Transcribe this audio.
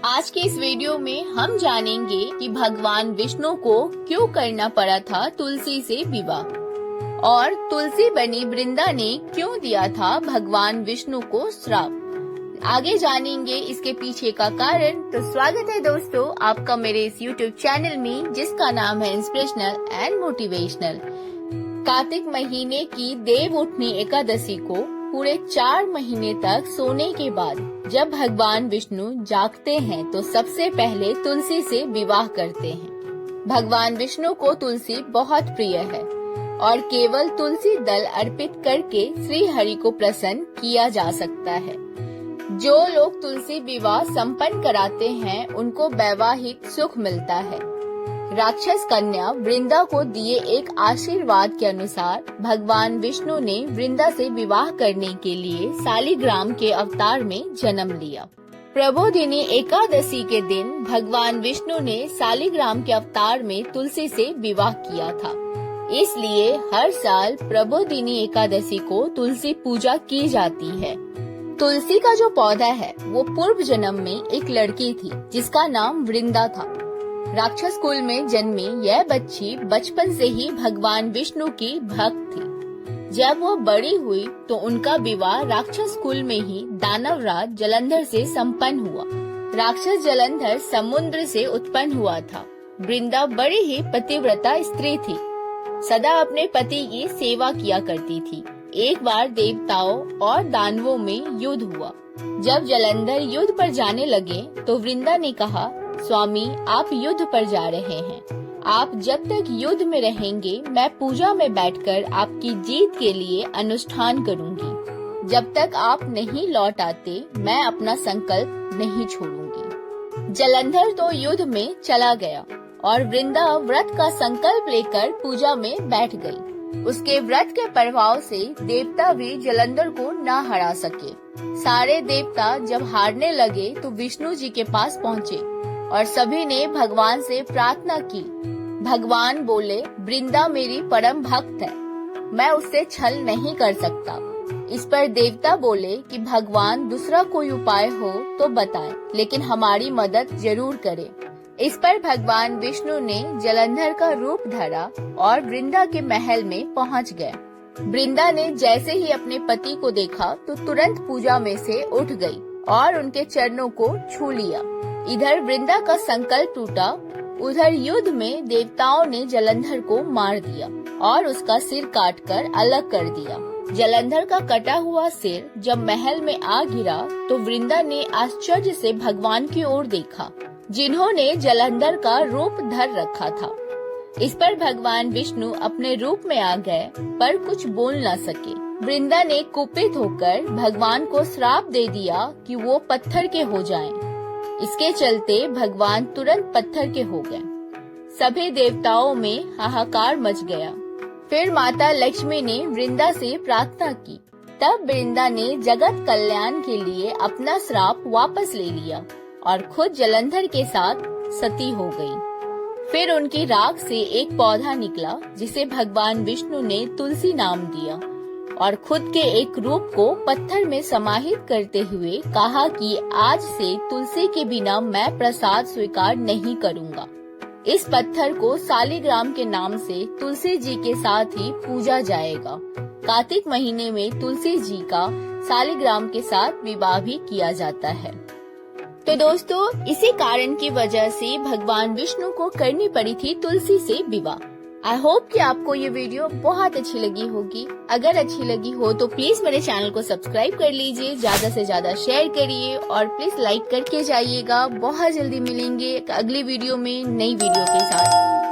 आज के इस वीडियो में हम जानेंगे कि भगवान विष्णु को क्यों करना पड़ा था तुलसी से विवाह और तुलसी बनी वृंदा ने क्यों दिया था भगवान विष्णु को श्राप। आगे जानेंगे इसके पीछे का कारण। तो स्वागत है दोस्तों आपका मेरे इस YouTube चैनल में जिसका नाम है इंस्पिरेशनल एंड मोटिवेशनल। कार्तिक महीने की देव उठनी एकादशी को पूरे 4 महीने तक सोने के बाद जब भगवान विष्णु जागते हैं तो सबसे पहले तुलसी से विवाह करते हैं। भगवान विष्णु को तुलसी बहुत प्रिय है और केवल तुलसी दल अर्पित करके श्री हरि को प्रसन्न किया जा सकता है। जो लोग तुलसी विवाह संपन्न कराते हैं उनको वैवाहिक सुख मिलता है। राक्षस कन्या वृंदा को दिए एक आशीर्वाद के अनुसार भगवान विष्णु ने वृंदा से विवाह करने के लिए शालिग्राम के अवतार में जन्म लिया। प्रबोधिनी एकादशी के दिन भगवान विष्णु ने शालिग्राम के अवतार में तुलसी से विवाह किया था। इसलिए हर साल प्रबोधिनी एकादशी को तुलसी पूजा की जाती है। तुलसी का जो पौधा है वो पूर्व जन्म में एक लड़की थी जिसका नाम वृंदा था। राक्षस कुल में जन्मी यह बच्ची बचपन से ही भगवान विष्णु की भक्त थी। जब वो बड़ी हुई तो उनका विवाह राक्षस कुल में ही दानवराज जलंधर से संपन्न हुआ। राक्षस जलंधर समुद्र से उत्पन्न हुआ था। वृंदा बड़ी ही पतिव्रता स्त्री थी, सदा अपने पति की सेवा किया करती थी। एक बार देवताओं और दानवों में युद्ध हुआ। जब जलंधर युद्ध पर जाने लगे तो वृंदा ने कहा, स्वामी आप युद्ध पर जा रहे हैं, आप जब तक युद्ध में रहेंगे मैं पूजा में बैठकर आपकी जीत के लिए अनुष्ठान करूंगी। जब तक आप नहीं लौट आते मैं अपना संकल्प नहीं छोड़ूंगी। जलंधर तो युद्ध में चला गया और वृंदा व्रत का संकल्प लेकर पूजा में बैठ गई। उसके व्रत के प्रभाव से देवता भी जलंधर को न हरा सके। सारे देवता जब हारने लगे तो विष्णु जी के पास पहुँचे और सभी ने भगवान से प्रार्थना की। भगवान बोले, वृंदा मेरी परम भक्त है, मैं उससे छल नहीं कर सकता। इस पर देवता बोले कि भगवान दूसरा कोई उपाय हो तो बताएं, लेकिन हमारी मदद जरूर करें। इस पर भगवान विष्णु ने जलंधर का रूप धरा और वृंदा के महल में पहुंच गए। वृंदा ने जैसे ही अपने पति को देखा तो तुरंत पूजा में से उठ गई और उनके चरणों को छू लिया। इधर वृंदा का संकल्प टूटा, उधर युद्ध में देवताओं ने जलंधर को मार दिया और उसका सिर काटकर अलग कर दिया। जलंधर का कटा हुआ सिर जब महल में आ गिरा तो वृंदा ने आश्चर्य से भगवान की ओर देखा जिन्होंने जलंधर का रूप धर रखा था। इस पर भगवान विष्णु अपने रूप में आ गए पर कुछ बोल न सके। वृंदा ने कुपित होकर भगवान को श्राप दे दिया कि वो पत्थर के हो जाएं। इसके चलते भगवान तुरंत पत्थर के हो गए। सभी देवताओं में हाहाकार मच गया। फिर माता लक्ष्मी ने वृंदा से प्रार्थना की। तब वृंदा ने जगत कल्याण के लिए अपना श्राप वापस ले लिया और खुद जलंधर के साथ सती हो गई। फिर उनकी राख से एक पौधा निकला जिसे भगवान विष्णु ने तुलसी नाम दिया और खुद के एक रूप को पत्थर में समाहित करते हुए कहा कि आज से तुलसी के बिना मैं प्रसाद स्वीकार नहीं करूंगा। इस पत्थर को शालिग्राम के नाम से तुलसी जी के साथ ही पूजा जाएगा। कार्तिक महीने में तुलसी जी का शालिग्राम के साथ विवाह भी किया जाता है। तो दोस्तों इसी कारण की वजह से भगवान विष्णु को करनी पड़ी थी तुलसी से विवाह। आई होप कि आपको ये वीडियो बहुत अच्छी लगी होगी। अगर अच्छी लगी हो तो प्लीज मेरे चैनल को सब्सक्राइब कर लीजिए, ज्यादा से ज्यादा शेयर करिए और प्लीज लाइक करके जाइएगा। बहुत जल्दी मिलेंगे एक अगली वीडियो में नई वीडियो के साथ।